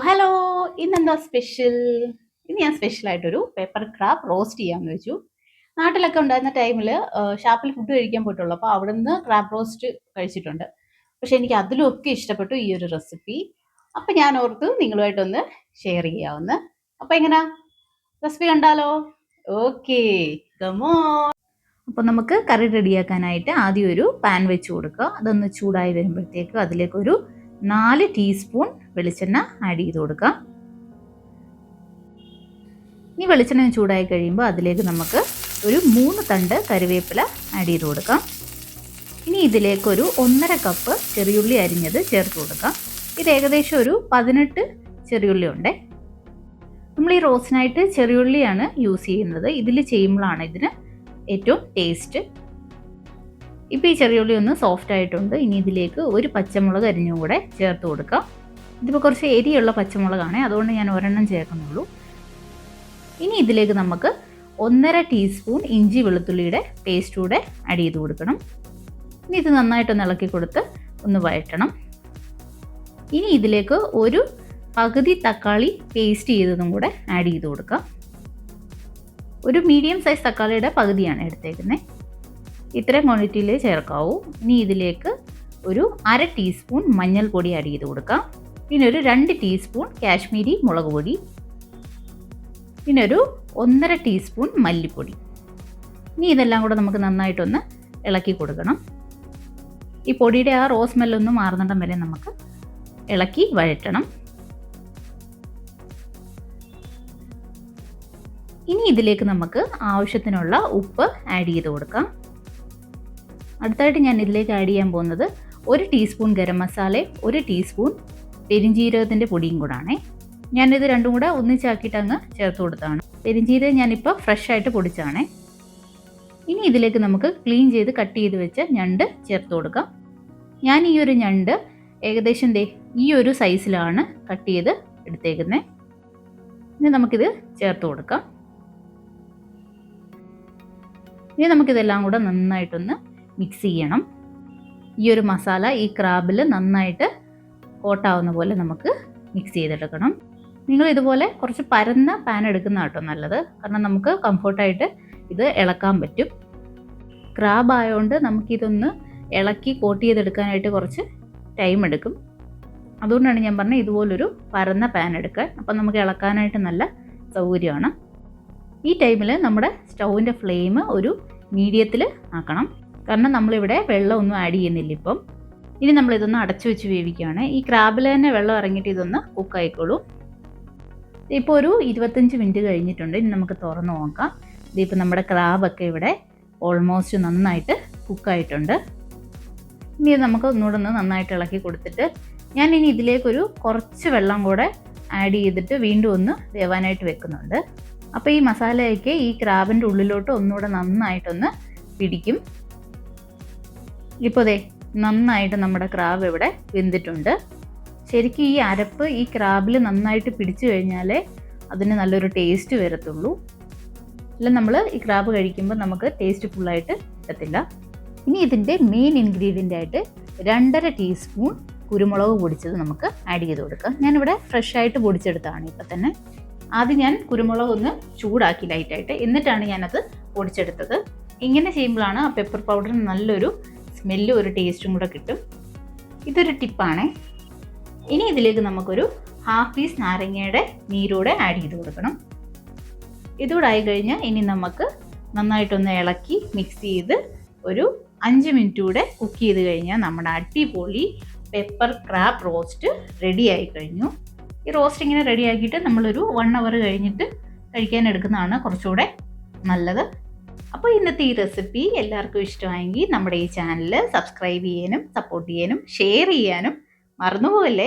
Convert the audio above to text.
Hello, ഇന്നെന്താ special? ഇന്ന് ഞാൻ സ്പെഷ്യലായിട്ടൊരു പേപ്പർ ക്രാബ് റോസ്റ്റ് ചെയ്യാമെന്ന് വെച്ചു. നാട്ടിലൊക്കെ ഉണ്ടായിരുന്ന ടൈമിൽ ഷാപ്പിൽ ഫുഡ് കഴിക്കാൻ പോയിട്ടുള്ളൂ. അപ്പോൾ അവിടുന്ന് ക്രാബ് റോസ്റ്റ് കഴിച്ചിട്ടുണ്ട്. പക്ഷേ എനിക്ക് അതിലൊക്കെ ഇഷ്ടപ്പെട്ടു ഈ ഒരു റെസിപ്പി. അപ്പോൾ ഞാൻ ഓർത്തു നിങ്ങളുമായിട്ടൊന്ന് ഷെയർ ചെയ്യാമെന്ന്. അപ്പോൾ എങ്ങനാ റെസിപ്പി കണ്ടാലോ? Okay, come on. അപ്പോൾ നമുക്ക് കറി റെഡിയാക്കാനായിട്ട് ആദ്യം ഒരു പാൻ വെച്ച് കൊടുക്കുക. അതൊന്ന് ചൂടായി വരുമ്പോഴത്തേക്ക് അതിലേക്കൊരു 4 ടീസ്പൂൺ വെളിച്ചെണ്ണ ആഡ് ചെയ്ത് കൊടുക്കാം. ഇനി വെളിച്ചെണ്ണ ചൂടായി കഴിയുമ്പോൾ അതിലേക്ക് നമുക്ക് ഒരു 3 തണ്ട് കറിവേപ്പില ആഡ് ചെയ്ത് കൊടുക്കാം. ഇനി ഇതിലേക്കൊരു 1.5 കപ്പ് ചെറിയുള്ളി അരിഞ്ഞത് ചേർത്ത് കൊടുക്കാം. ഇത് ഏകദേശം ഒരു 18 ചെറിയുള്ളി ഉണ്ട്. നമ്മൾ ഈ റോസ്റ്റിനായിട്ട് ചെറിയുള്ളിയാണ് യൂസ് ചെയ്യുന്നത്. ഇതിൽ ചെയ്യുമ്പോഴാണ് ഇതിന് ഏറ്റവും ടേസ്റ്റ്. ഇപ്പോൾ ഈ ചെറിയുള്ളി ഒന്ന് സോഫ്റ്റ് ആയിട്ടുണ്ട്. ഇനി ഇതിലേക്ക് ഒരു പച്ചമുളക് അരിഞ്ഞും കൂടെ ചേർത്ത് കൊടുക്കാം. ഇതിപ്പോൾ കുറച്ച് എരിയുള്ള പച്ചമുളകാണ്, അതുകൊണ്ട് ഞാൻ ഒരെണ്ണം ചേർക്കുന്നുള്ളൂ. ഇനി ഇതിലേക്ക് നമുക്ക് 1.5 ടീസ്പൂൺ ഇഞ്ചി വെളുത്തുള്ളിയുടെ പേസ്റ്റ് കൂടെ ആഡ് ചെയ്ത് കൊടുക്കണം. ഇനി ഇത് നന്നായിട്ടൊന്ന് ഇളക്കി കൊടുത്ത് ഒന്ന് വഴറ്റണം. ഇനി ഇതിലേക്ക് ഒരു പകുതി തക്കാളി പേസ്റ്റ് ചെയ്തതും കൂടെ ആഡ് ചെയ്ത് കൊടുക്കാം. ഒരു മീഡിയം സൈസ് തക്കാളിയുടെ പകുതിയാണ് എടുത്തേക്കുന്നത്. ഇത്രയും ക്വാണ്ടിറ്റിയിൽ ചേർക്കാവൂ. ഇനി ഇതിലേക്ക് ഒരു 1/2 ടീസ്പൂൺ മഞ്ഞൾപ്പൊടി ആഡ് ചെയ്ത് കൊടുക്കാം. പിന്നെ ഒരു 2 ടീസ്പൂൺ കാശ്മീരി മുളക് പൊടി, പിന്നെ ഒരു 1.5 ടീസ്പൂൺ മല്ലിപ്പൊടി. ഇനി ഇതെല്ലാം കൂടെ നമുക്ക് നന്നായിട്ടൊന്ന് ഇളക്കി കൊടുക്കണം. ഈ പൊടിയുടെ ആ റോസ് സ്മെല്ലൊന്ന് മാറുന്നിടം വരെ നമുക്ക് ഇളക്കി വഴറ്റണം. ഇനി ഇതിലേക്ക് നമുക്ക് ആവശ്യത്തിനുള്ള ഉപ്പ് ആഡ് ചെയ്ത് കൊടുക്കാം. അടുത്തായിട്ട് ഞാൻ ഇതിലേക്ക് ആഡ് ചെയ്യാൻ പോകുന്നത് 1 ടീസ്പൂൺ ഗരം മസാലയും 1 ടീസ്പൂൺ പെരിഞ്ജീരകത്തിൻ്റെ പൊടിയും കൂടാണ്. ഞാനിത് രണ്ടും കൂടെ ഒന്നിച്ചാക്കിയിട്ട് അങ്ങ് ചേർത്ത് കൊടുത്താണ്. പെരിഞ്ജീരകം ഞാനിപ്പോൾ ഫ്രഷ് ആയിട്ട് പൊടിച്ചാണ്. ഇനി ഇതിലേക്ക് നമുക്ക് ക്ലീൻ ചെയ്ത് കട്ട് ചെയ്ത് വെച്ച ഞണ്ട് ചേർത്ത് കൊടുക്കാം. ഞാൻ ഈ ഒരു ഞണ്ട് ഏകദേശം ഈ ഒരു സൈസിലാണ് കട്ട് ചെയ്ത് എടുത്തേക്കുന്നത്. ഇനി നമുക്കിത് ചേർത്ത് കൊടുക്കാം. ഇനി നമുക്കിതെല്ലാം കൂടെ നന്നായിട്ടൊന്ന് മിക്സ് ചെയ്യണം. ഈ ഒരു മസാല ഈ ക്രാബിൽ നന്നായിട്ട് കോട്ടാവുന്ന പോലെ നമുക്ക് മിക്സ് ചെയ്തെടുക്കണം. നിങ്ങൾ ഇതുപോലെ കുറച്ച് പരന്ന പാൻ എടുക്കുന്ന കേട്ടോ നല്ലത്, കാരണം നമുക്ക് കംഫർട്ടായിട്ട് ഇത് ഇളക്കാൻ പറ്റും. ക്രാബ് ആയതുകൊണ്ട് നമുക്കിതൊന്ന് ഇളക്കി കോട്ട് ചെയ്തെടുക്കാനായിട്ട് കുറച്ച് ടൈം എടുക്കും. അതുകൊണ്ടാണ് ഞാൻ പറഞ്ഞത് ഇതുപോലൊരു പരന്ന പാൻ എടുക്കാൻ. അപ്പം നമുക്ക് ഇളക്കാനായിട്ട് നല്ല സൗകര്യമാണ്. ഈ ടൈമിൽ നമ്മുടെ സ്റ്റൗവിൻ്റെ ഫ്ലെയിം ഒരു മീഡിയത്തിൽ ആക്കണം, കാരണം നമ്മളിവിടെ വെള്ളമൊന്നും ആഡ് ചെയ്യുന്നില്ല ഇപ്പം. ഇനി നമ്മളിതൊന്ന് അടച്ചു വെച്ച് വേവിക്കുകയാണ്. ഈ ക്രാബിൽ തന്നെ വെള്ളം ഇറങ്ങിയിട്ട് ഇതൊന്ന് കുക്കായിക്കോളൂ. ഇപ്പോൾ ഒരു 25 മിനിറ്റ് കഴിഞ്ഞിട്ടുണ്ട്. ഇനി നമുക്ക് തുറന്ന് നോക്കാം. ഇതിപ്പോൾ നമ്മുടെ ക്രാബൊക്കെ ഇവിടെ ഓൾമോസ്റ്റ് നന്നായിട്ട് കുക്കായിട്ടുണ്ട്. ഇനി നമുക്ക് ഒന്നുകൂടെ ഒന്ന് നന്നായിട്ട് ഇളക്കി കൊടുത്തിട്ട് ഞാൻ ഇനി ഇതിലേക്കൊരു കുറച്ച് വെള്ളം കൂടെ ആഡ് ചെയ്തിട്ട് വീണ്ടും ഒന്ന് വേവാനായിട്ട് വെക്കുന്നുണ്ട്. അപ്പോൾ ഈ മസാലയൊക്കെ ഈ ക്രാബിൻ്റെ ഉള്ളിലോട്ട് ഒന്നുകൂടെ നന്നായിട്ടൊന്ന് പിടിക്കും. ഇപ്പോൾ നന്നായിട്ട് നമ്മുടെ ക്രാബ് ഇവിടെ വെന്തിട്ടുണ്ട്. ശരിക്കും ഈ അരപ്പ് ഈ ക്രാബിൽ നന്നായിട്ട് പിടിച്ചു കഴിഞ്ഞാലേ അതിന് നല്ലൊരു ടേസ്റ്റ് വരത്തുള്ളൂ. അല്ല നമ്മൾ ഈ ക്രാബ് കഴിക്കുമ്പോൾ നമുക്ക് ടേസ്റ്റ് ഫുള്ളായിട്ട് കിട്ടത്തില്ല. ഇനി ഇതിൻ്റെ മെയിൻ ഇൻഗ്രീഡിയൻ്റ് ആയിട്ട് 2.5 ടീസ്പൂൺ കുരുമുളക് പൊടിച്ചത് നമുക്ക് ആഡ് ചെയ്ത് കൊടുക്കാം. ഞാനിവിടെ ഫ്രഷ് ആയിട്ട് പൊടിച്ചെടുത്തതാണ് ഇപ്പം തന്നെ. ആദ്യം ഞാൻ കുരുമുളക് ഒന്ന് ചൂടാക്കി ലൈറ്റായിട്ട്, എന്നിട്ടാണ് ഞാനത് പൊടിച്ചെടുത്തത്. ഇങ്ങനെ ചെയ്യുമ്പോഴാണ് ആ പെപ്പർ പൗഡറിന് നല്ലൊരു സ്മെല്ലും ഒരു ടേസ്റ്റും കൂടെ കിട്ടും. ഇതൊരു ടിപ്പാണ്. ഇനി ഇതിലേക്ക് നമുക്കൊരു 1/2 പീസ് നാരങ്ങയുടെ നീരൂടെ ആഡ് ചെയ്ത് കൊടുക്കണം. ഇതുകൂടെ ആയി കഴിഞ്ഞാൽ ഇനി നമുക്ക് നന്നായിട്ടൊന്ന് ഇളക്കി മിക്സ് ചെയ്ത് ഒരു 5 മിനിറ്റ് കൂടെ കുക്ക് ചെയ്ത് കഴിഞ്ഞാൽ നമ്മുടെ അടിപൊളി പെപ്പർ ക്രാബ് റോസ്റ്റ് റെഡി ആയി കഴിഞ്ഞു. ഈ റോസ്റ്റ് ഇങ്ങനെ റെഡി ആക്കിയിട്ട് നമ്മളൊരു 1 അവർ കഴിഞ്ഞിട്ട് കഴിക്കാൻ എടുക്കുന്നതാണ് കുറച്ചുകൂടെ നല്ലത്. അപ്പോൾ ഇന്നത്തെ ഈ റെസിപ്പി എല്ലാവർക്കും ഇഷ്ടമായെങ്കിൽ നമ്മുടെ ഈ ചാനൽ സബ്സ്ക്രൈബ് ചെയ്യാനും സപ്പോർട്ട് ചെയ്യാനും ഷെയർ ചെയ്യാനും മറന്നുപോകല്ലേ.